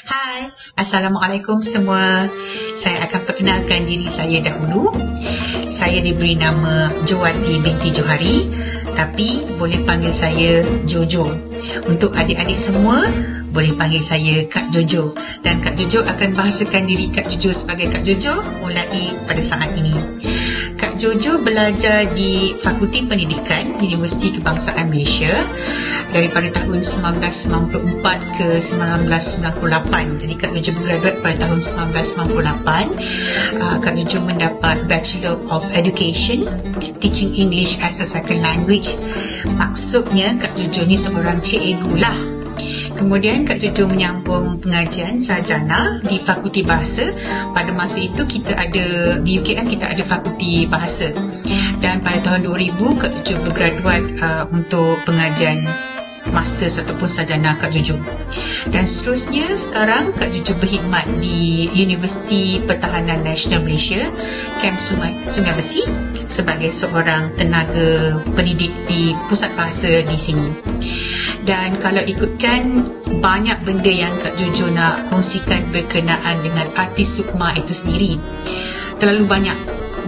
Hai, Assalamualaikum semua. Saya akan perkenalkan diri saya dahulu. Saya diberi nama Jowati binti Johari, tapi boleh panggil saya Jojo. Untuk adik-adik semua, boleh panggil saya Kak Jojo. Dan Kak Jojo akan bahasakan diri Kak Jojo sebagai Kak Jojo mulai pada saat ini. Kak Jojo belajar di Fakulti Pendidikan Universiti Kebangsaan Malaysia daripada tahun 1994 ke 1998. Jadi Kak Jojo bergraduate pada tahun 1998. Kak Jojo mendapat Bachelor of Education Teaching English as a Second Language. Maksudnya Kak Jojo ni seorang cikgu lah. Kemudian Kak Jojo menyambung pengajian sarjana di Fakulti Bahasa. Pada masa itu kita ada di UKM, kita ada Fakulti Bahasa. Dan pada tahun 2000 Kak Jojo bergraduat untuk pengajian Masters ataupun sarjana Kak Jojo. Dan seterusnya sekarang Kak Jojo berkhidmat di Universiti Pertahanan Nasional Malaysia, Kem Sungai Besi, sebagai seorang tenaga pendidik di Pusat Bahasa di sini. Dan kalau ikutkan, banyak benda yang Kak Jojo nak kongsikan berkenaan dengan artis Sukma itu sendiri. Terlalu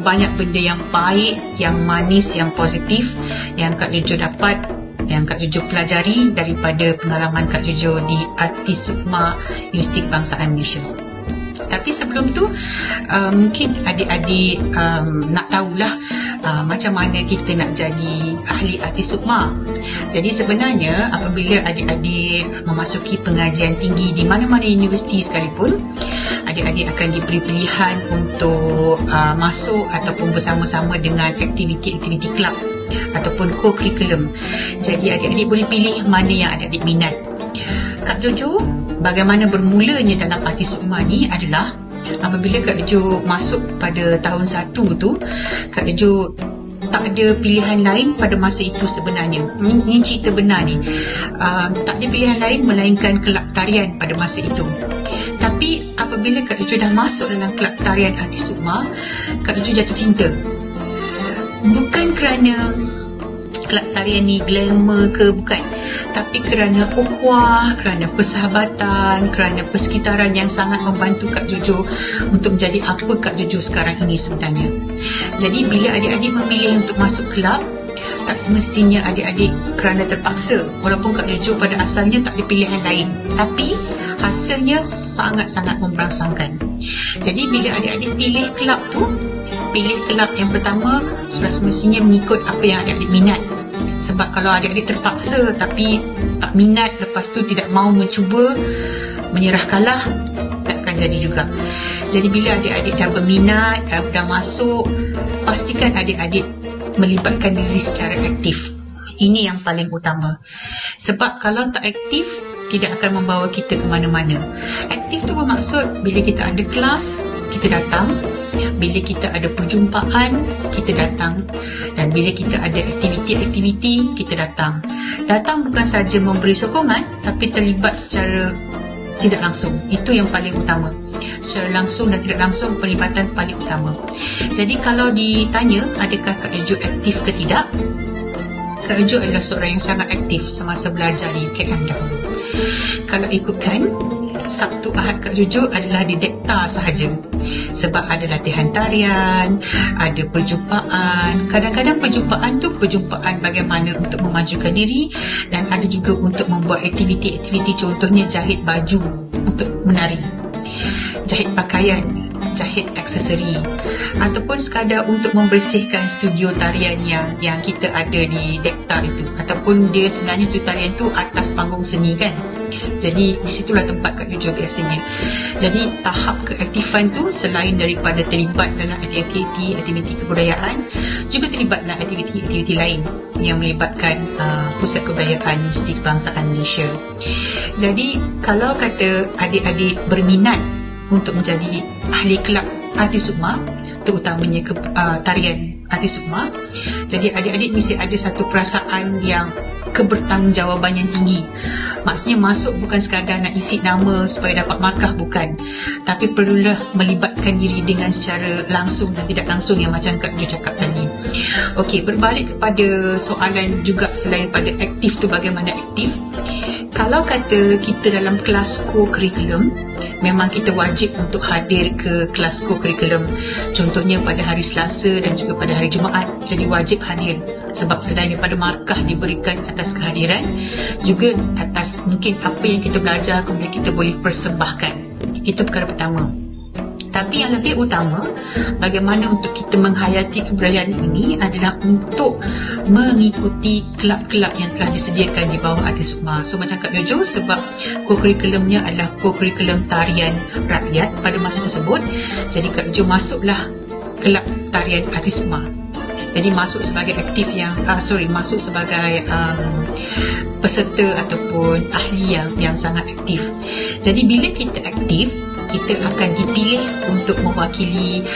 banyak benda yang baik, yang manis, yang positif yang Kak Jojo dapat, yang Kak Jojo pelajari daripada pengalaman Kak Jojo di artis Sukma Universiti Kebangsaan Malaysia. Tapi sebelum tu, mungkin adik-adik nak tahulah macam mana kita nak jadi ahli artis Sukma. Jadi sebenarnya apabila adik-adik memasuki pengajian tinggi di mana-mana universiti sekalipun, adik-adik akan diberi pilihan untuk masuk ataupun bersama-sama dengan aktiviti-aktiviti kelab ataupun co-curriculum. Jadi adik-adik boleh pilih mana yang adik-adik minat. Kak Jojo bagaimana bermulanya dalam artis Sukma ni adalah apabila Kak Jojo masuk pada tahun 1 tu, Kak Jojo tak ada pilihan lain pada masa itu sebenarnya. Ini cerita benar ni. Tak ada pilihan lain melainkan kelab tarian pada masa itu. Tapi apabila Kak Jojo dah masuk dalam kelab tarian artis Sukma, Kak Jojo jatuh cinta. Bukan kerana kelab tarian ni glamour ke, bukan, tapi kerana ukhuwah, kerana persahabatan, kerana persekitaran yang sangat membantu Kak Jojo untuk menjadi apa Kak Jojo sekarang ini sebenarnya. Jadi bila adik-adik memilih untuk masuk kelab, tak semestinya adik-adik kerana terpaksa, walaupun Kak Jojo pada asalnya tak ada pilihan lain, tapi hasilnya sangat-sangat memberangsangkan. Jadi bila adik-adik pilih kelab tu, pilih kelab yang pertama sudah semestinya mengikut apa yang adik-adik minat. Sebab kalau adik-adik terpaksa tapi tak minat, lepas tu tidak mahu mencuba, menyerah kalah, takkan jadi juga. Jadi bila adik-adik dah berminat, dah masuk, pastikan adik-adik melibatkan diri secara aktif. Ini yang paling utama. Sebab kalau tak aktif, tidak akan membawa kita ke mana-mana. Aktif tu bermaksud bila kita ada kelas, kita datang. Bila kita ada perjumpaan, kita datang. Dan bila kita ada aktiviti-aktiviti, kita datang. Datang bukan saja memberi sokongan, tapi terlibat secara tidak langsung. Itu yang paling utama. Secara langsung dan tidak langsung, pelibatan paling utama. Jadi kalau ditanya adakah Kak Jojo aktif ke tidak, Kak Jojo adalah seorang yang sangat aktif semasa belajar di UKM dahulu. Kalau ikutkan, Sabtu Ahad Kak Jojo adalah di Dekta sahaja. Sebab ada latihan tarian, ada perjumpaan. Kadang-kadang perjumpaan tu perjumpaan bagaimana untuk memajukan diri, dan ada juga untuk membuat aktiviti-aktiviti, contohnya jahit baju untuk menari, jahit pakaian, jahit aksesori, ataupun sekadar untuk membersihkan studio tarian yang kita ada di Dekta itu. Ataupun dia sebenarnya studio tarian tu atas panggung seni kan. Jadi di situlah tempat Kak Jojo biasanya. Jadi tahap keaktifan tu selain daripada terlibat dalam aktiviti kebudayaan, juga terlibat dalam aktiviti lain yang melibatkan Pusat Kebudayaan Universiti Kebangsaan Malaysia. Jadi kalau kata adik-adik berminat untuk menjadi ahli kelab artis Sukma, terutamanya tarian artis Sukma, jadi adik-adik mesti ada satu perasaan yang kebertanggungjawaban yang tinggi. Maksudnya masuk bukan sekadar nak isi nama supaya dapat markah, bukan, tapi perlulah melibatkan diri dengan secara langsung dan tidak langsung yang macam Kak Jo cakap tadi. Okey, berbalik kepada soalan juga, selain pada aktif tu bagaimana aktif, kalau Kalau kata kita dalam kelas co-curriculum, memang kita wajib untuk hadir ke kelas co-curriculum. Contohnya pada hari Selasa dan juga pada hari Jumaat. Jadi wajib hadir. Sebab selain daripada markah diberikan atas kehadiran, juga atas mungkin apa yang kita belajar kemudian kita boleh persembahkan. Itu perkara pertama. Tapi yang lebih utama, bagaimana untuk kita menghayati kebudayaan ini adalah untuk mengikuti kelab-kelab yang telah disediakan di bawah Arti Sukma. So macam Kak Jojo, sebab co-curriculumnya adalah co-curriculum tarian rakyat pada masa tersebut, jadi Kak Jojo masuklah kelab tarian Arti Sukma. Jadi masuk sebagai aktif yang masuk sebagai peserta ataupun ahli yang sangat aktif. Jadi bila kita aktif, kita akan dipilih untuk mewakili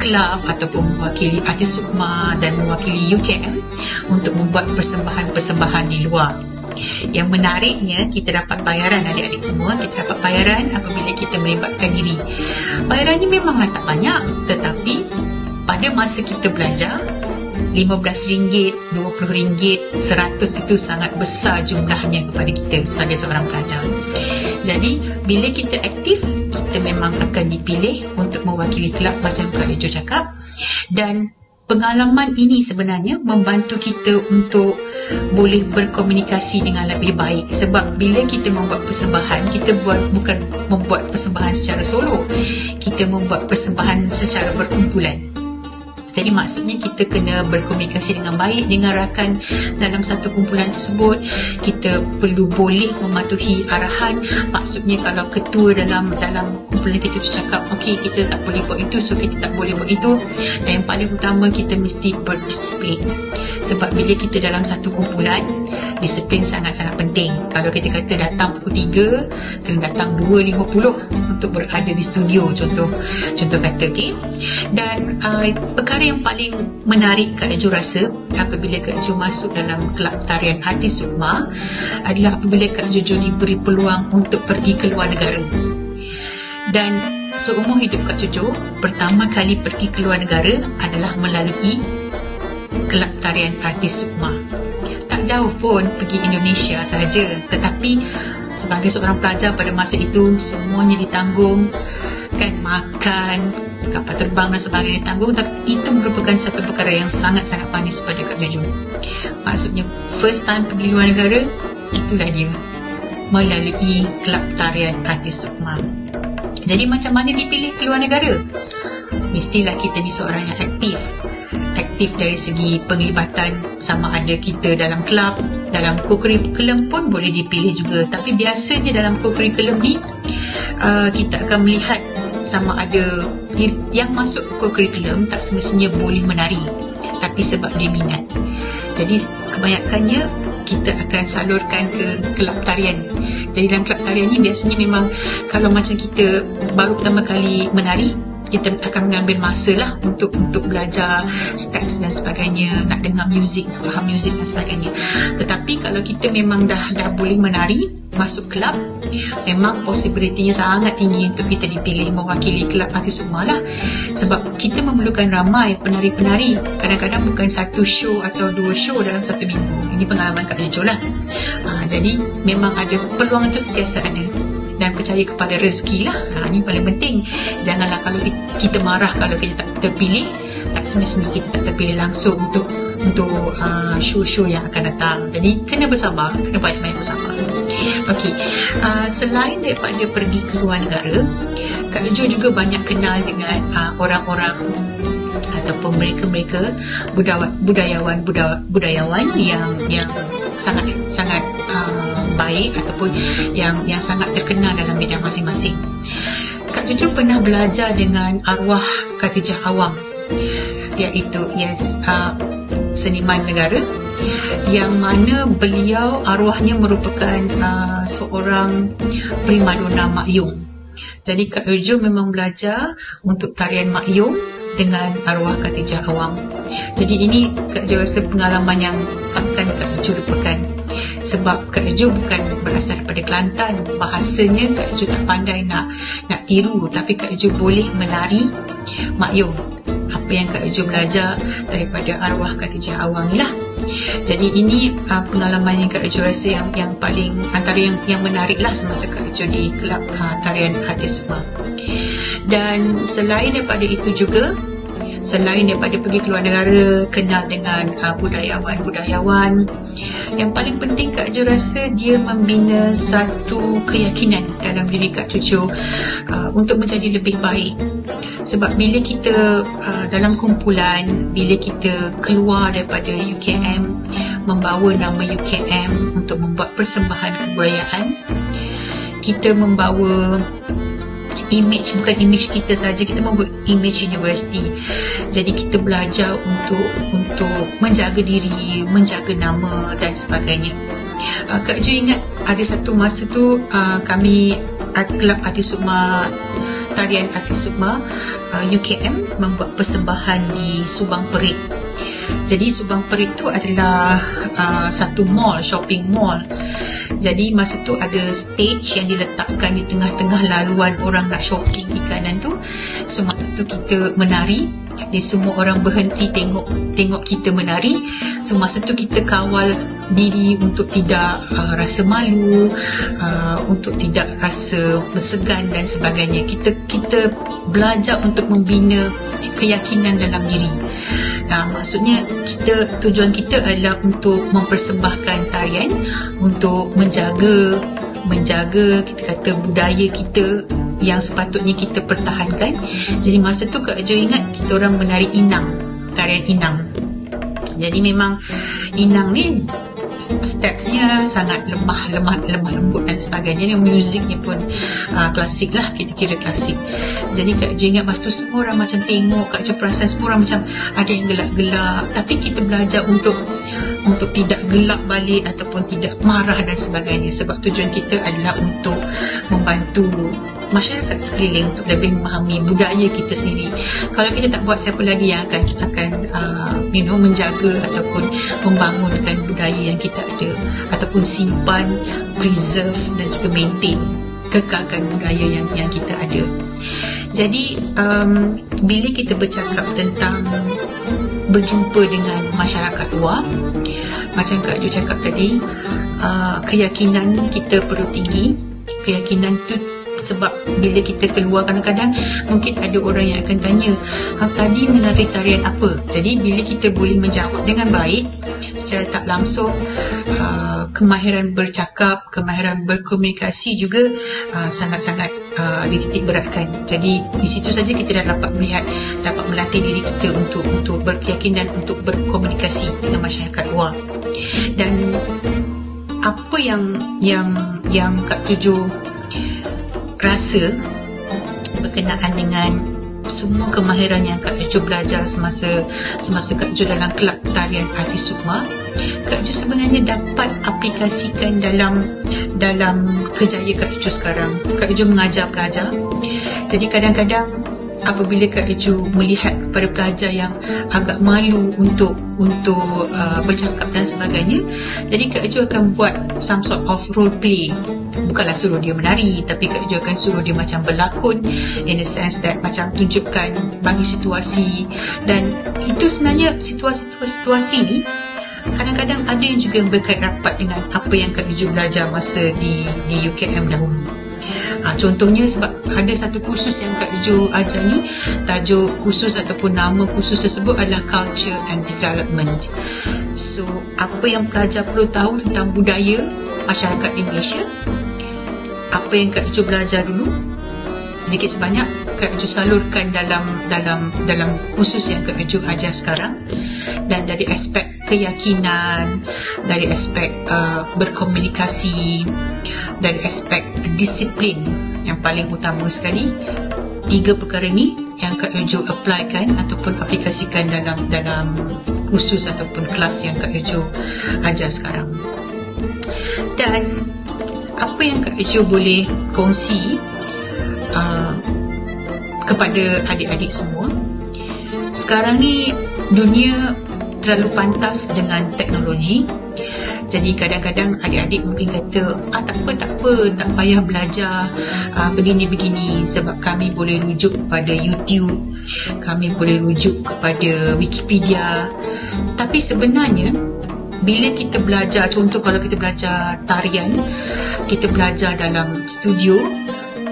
kelab ataupun mewakili Artis Sukma dan mewakili UKM untuk membuat persembahan-persembahan di luar. Yang menariknya, kita dapat bayaran, adik-adik semua. Kita dapat bayaran apabila kita melibatkan diri. Bayarannya memanglah tak banyak, tetapi pada masa kita belajar, RM15, RM20, RM100 itu sangat besar jumlahnya kepada kita sebagai seorang pelajar. Jadi bila kita aktif, kita memang akan dipilih untuk mewakili kelab macam Kak Jojo cakap. Dan pengalaman ini sebenarnya membantu kita untuk boleh berkomunikasi dengan lebih baik. Sebab bila kita membuat persembahan, kita bukan membuat persembahan secara solo, kita membuat persembahan secara berkumpulan. Jadi maksudnya kita kena berkomunikasi dengan baik dengan rakan dalam satu kumpulan tersebut. Kita perlu boleh mematuhi arahan. Maksudnya kalau ketua dalam kumpulan kita tu cakap, okey, kita tak boleh buat itu, so kita tak boleh buat itu. Dan yang paling utama, kita mesti berdisiplin. Sebab bila kita dalam satu kumpulan, disiplin sangat-sangat penting. Kalau kita kata datang pukul 3, kena datang 2.50 untuk berada di studio, contoh kata, okey. Dan perkara yang paling menarik Kak Jo rasa apabila Kak Jo masuk dalam kelab tarian Artis Sukma adalah apabila Kak Jojo diberi peluang untuk pergi ke luar negara. Dan seumur hidup Kak Jojo, pertama kali pergi ke luar negara adalah melalui kelab tarian Artis Sukma. Tak jauh pun, pergi Indonesia sahaja, tetapi sebagai seorang pelajar pada masa itu, semuanya ditanggung, kan, makan, kapal terbang dan sebagainya ditanggung. Tapi itu merupakan satu perkara yang sangat-sangat manis pada Kak Jojo. Maksudnya first time pergi luar negara, itulah dia, melalui kelab tarian Artis Sukma. Jadi macam mana dipilih ke luar negara? Mestilah kita ni seorang yang aktif dari segi penglibatan, sama ada kita dalam kelab, dalam co-curriculum pun boleh dipilih juga. Tapi biasanya dalam co-curriculum ni kita akan melihat sama ada yang masuk co-curriculum tak semestinya boleh menari, tapi sebab dia minat. Jadi kebanyakannya kita akan salurkan ke kelab tarian. Jadi dalam kelab tarian ni biasanya memang kalau macam kita baru pertama kali menari, kita akan mengambil masa lah untuk belajar steps dan sebagainya, nak dengar muzik, nak faham muzik dan sebagainya. Tetapi kalau kita memang dah boleh menari, masuk kelab, memang possibility-nya sangat tinggi untuk kita dipilih mewakili kelab Artis Sukma lah. Sebab kita memerlukan ramai penari-penari, kadang-kadang bukan satu show atau dua show dalam satu minggu. Ini pengalaman Kak Jojo lah. Jadi memang ada peluang itu, sentiasa ada. Dan percaya kepada rezeki lah. Ini paling penting. Janganlah kalau kita marah kalau kita tak terpilih. Tak semestinya kita tak terpilih langsung untuk show-show yang akan datang. Jadi kena bersabar, kena banyak-banyak bersabar. Okey, selain daripada pergi ke luar negara, Kak Jo juga banyak kenal dengan orang-orang ataupun mereka-mereka budayawan yang sangat baik ataupun yang sangat terkenal dalam bidang masing-masing. Kak Jojo pernah belajar dengan arwah Khatijah Awang, iaitu seniman negara, yang mana beliau arwahnya merupakan seorang primadona makyung. Jadi Kak Jojo memang belajar untuk tarian makyung dengan arwah Khatijah Awang. Jadi ini Kak Jo rasa pengalaman yang takkan Kak Jo lupakan. Sebab Kak Jo bukan berasal daripada Kelantan, bahasanya Kak Jo tak pandai nak tiru, tapi Kak Jo boleh menari makyung. Apa yang Kak Jo belajar daripada arwah Khatijah Awang ni lah. Jadi ini pengalaman yang Kak Ejo rasa yang paling antara yang menarik lah semasa Kak Ejo di kelab tarian Hati Sukma. Dan selain daripada itu juga, selain daripada pergi ke luar negara, kenal dengan budayawan-budayawan, yang paling penting Kak Jo rasa dia membina satu keyakinan dalam diri Kak Jo untuk menjadi lebih baik. Sebab bila kita dalam kumpulan, bila kita keluar daripada UKM, membawa nama UKM untuk membuat persembahan kebudayaan, kita membawa image, bukan image kita saja, kita membuat image universiti. Jadi kita belajar untuk menjaga diri, menjaga nama dan sebagainya. Kak Jo ingat ada satu masa tu kami Kelab Hati Sukma, tarian Hati Sukma UKM membuat persembahan di Subang Perit. Jadi Subang Perit tu adalah satu mall, shopping mall. Jadi masa tu ada stage yang diletakkan di tengah-tengah laluan orang nak shopping di kanan tu. So masa tu kita menari, semua orang berhenti tengok kita menari. So masa tu kita kawal diri untuk tidak rasa malu, untuk tidak rasa bersegan dan sebagainya. Kita belajar untuk membina keyakinan dalam diri. Maksudnya tujuan kita adalah untuk mempersembahkan tarian, untuk menjaga kita kata budaya kita yang sepatutnya kita pertahankan. Jadi masa tu Kak Jo ingat kita orang menari inang, tarian inang. Jadi memang inang ni stepsnya sangat lemah lembut dan sebagainya. Musiknya pun klasik lah, kita kira klasik. Jadi Kak Jo ingat masa tu semua orang macam tengok, Kak Jo perasan semua orang macam ada yang gelak-gelak, tapi kita belajar untuk tidak gelak balik ataupun tidak marah dan sebagainya. Sebab tujuan kita adalah untuk membantu masyarakat sekeliling untuk lebih memahami budaya kita sendiri. Kalau kita tak buat, siapa lagi yang akan menjaga ataupun membangunkan budaya yang kita ada, ataupun simpan, preserve dan juga maintain, kekalkan budaya yang kita ada. Jadi bila kita bercakap tentang berjumpa dengan masyarakat luar, macam Kak Jo cakap tadi, keyakinan kita perlu tinggi. Keyakinan tu sebab bila kita keluar, kadang-kadang mungkin ada orang yang akan tanya, tadi menari tarian apa? Jadi bila kita boleh menjawab dengan baik, secara tak langsung, kemahiran bercakap, kemahiran berkomunikasi juga sangat-sangat dititik beratkan. Jadi di situ saja kita dah dapat melihat, dapat melatih diri kita untuk berkeyakinan, untuk berkomunikasi dengan masyarakat luar. Dan apa yang Kak Tuju rasa berkenaan dengan semua kemahiran yang Kak Jo belajar semasa Kak Jo dalam kelab tarian Hati Sukma, Kak Jo sebenarnya dapat aplikasikan dalam kerjaya Kak Jo sekarang. Kak Jo mengajar pelajar. Jadi kadang-kadang apabila Kak Jo melihat kepada pelajar yang agak malu untuk bercakap dan sebagainya, jadi Kak Jo akan buat some sort of role play. Bukanlah suruh dia menari, tapi Kak Jo akan suruh dia macam berlakon, in the sense that macam tunjukkan, bagi situasi. Dan itu sebenarnya situasi ni kadang-kadang ada yang juga berkait rapat dengan apa yang Kak Jo belajar masa di UKM dahulu. Contohnya, sebab ada satu kursus yang Kak Jo ajar ni, tajuk kursus ataupun nama kursus tersebut adalah Culture and Development. So apa yang pelajar perlu tahu tentang budaya masyarakat Indonesia, apa yang Kak Jo belajar dulu, sedikit sebanyak Kak Jo salurkan dalam kursus yang Kak Jo ajar sekarang. Dan dari aspek keyakinan, dari aspek berkomunikasi, dari aspek disiplin yang paling utama sekali, 3 perkara ni yang Kak Jo applykan ataupun aplikasikan dalam kursus ataupun kelas yang Kak Jo ajar sekarang. Dan apa yang Kak Jo boleh kongsi kepada adik-adik semua, sekarang ni dunia terlalu pantas dengan teknologi. Jadi kadang-kadang adik-adik mungkin kata, tak apa, tak payah belajar begini-begini, sebab kami boleh rujuk kepada YouTube, kami boleh rujuk kepada Wikipedia. Tapi sebenarnya bila kita belajar, contoh kalau kita belajar tarian, kita belajar dalam studio,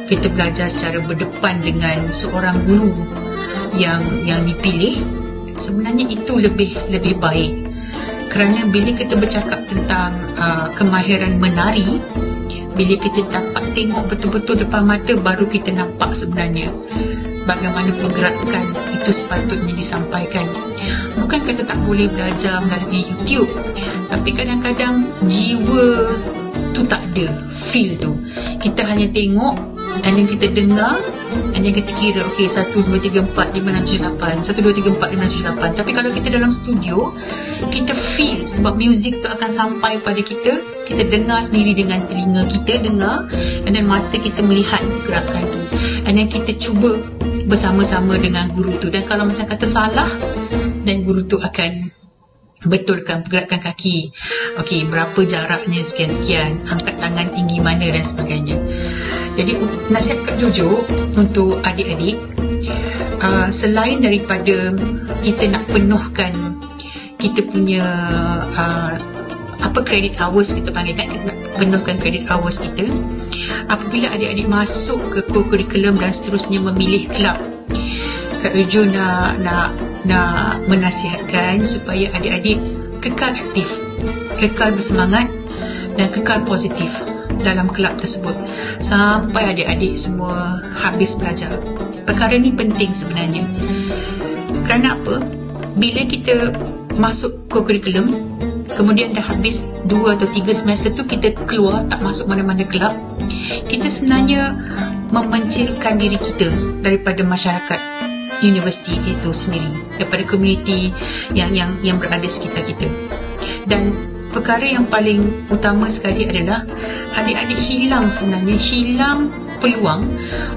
kita belajar secara berdepan dengan seorang guru yang dipilih, sebenarnya itu lebih baik. Kerana bila kita bercakap tentang kemahiran menari, bila kita dapat tengok betul-betul depan mata, baru kita nampak sebenarnya bagaimana pergerakan itu sepatutnya disampaikan. Bukan kata tak boleh belajar melalui YouTube, tapi kadang-kadang jiwa tu tak ada, feel tu. Kita hanya tengok, and then kita dengar, and then kita kira, okay, 1, 2, 3, 4, 5, 6, 7, 8, 1, 2, 3, 4, 5, 6, 7, 8. Tapi kalau kita dalam studio, kita feel, sebab muzik tu akan sampai pada kita, kita dengar sendiri dengan telinga kita dengar, and then mata kita melihat gerakan tu, and then kita cuba bersama-sama dengan guru tu. Dan kalau macam kata salah, dan guru tu akan betulkan pergerakan kaki, okey, berapa jaraknya, sekian-sekian, angkat tangan tinggi mana dan sebagainya. Jadi nasihat Kak Jojo untuk adik-adik, selain daripada kita nak penuhkan kita punya credit hours, kita panggil kan, kita nak penuhkan credit hours kita, apabila adik-adik masuk ke co-curriculum dan seterusnya memilih kelab, Kak Jojo nak menasihatkan supaya adik-adik kekal aktif, kekal bersemangat dan kekal positif dalam kelab tersebut sampai adik-adik semua habis belajar. Perkara ni penting sebenarnya. Kerana apa? Bila kita masuk co-curriculum, kemudian dah habis 2 atau 3 semester tu, kita keluar, tak masuk mana-mana kelab, kita sebenarnya memencilkan diri kita daripada masyarakat universiti itu sendiri, daripada komuniti yang berada sekitar kita. Dan perkara yang paling utama sekali adalah adik-adik hilang peluang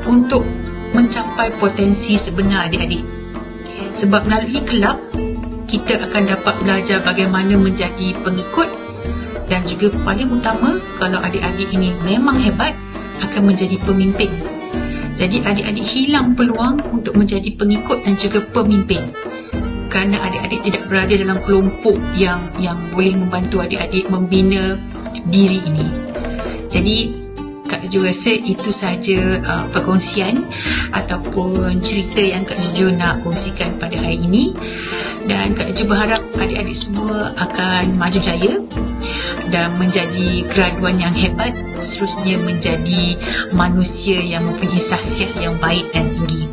untuk mencapai potensi sebenar adik-adik. Sebab melalui kelab, kita akan dapat belajar bagaimana menjadi pengikut, dan juga paling utama, kalau adik-adik ini memang hebat, akan menjadi pemimpin. Jadi adik-adik hilang peluang untuk menjadi pengikut dan juga pemimpin, kerana adik-adik tidak berada dalam kelompok yang boleh membantu adik-adik membina diri ini. Jadi Kak Jojo rasa itu sahaja perkongsian ataupun cerita yang Kak Jojo nak kongsikan pada hari ini. Dan Kak Jojo berharap adik-adik semua akan maju jaya dan menjadi graduan yang hebat, seterusnya menjadi manusia yang mempunyai khasiat yang baik dan tinggi.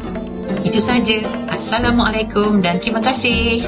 Itu sahaja. Assalamualaikum dan terima kasih.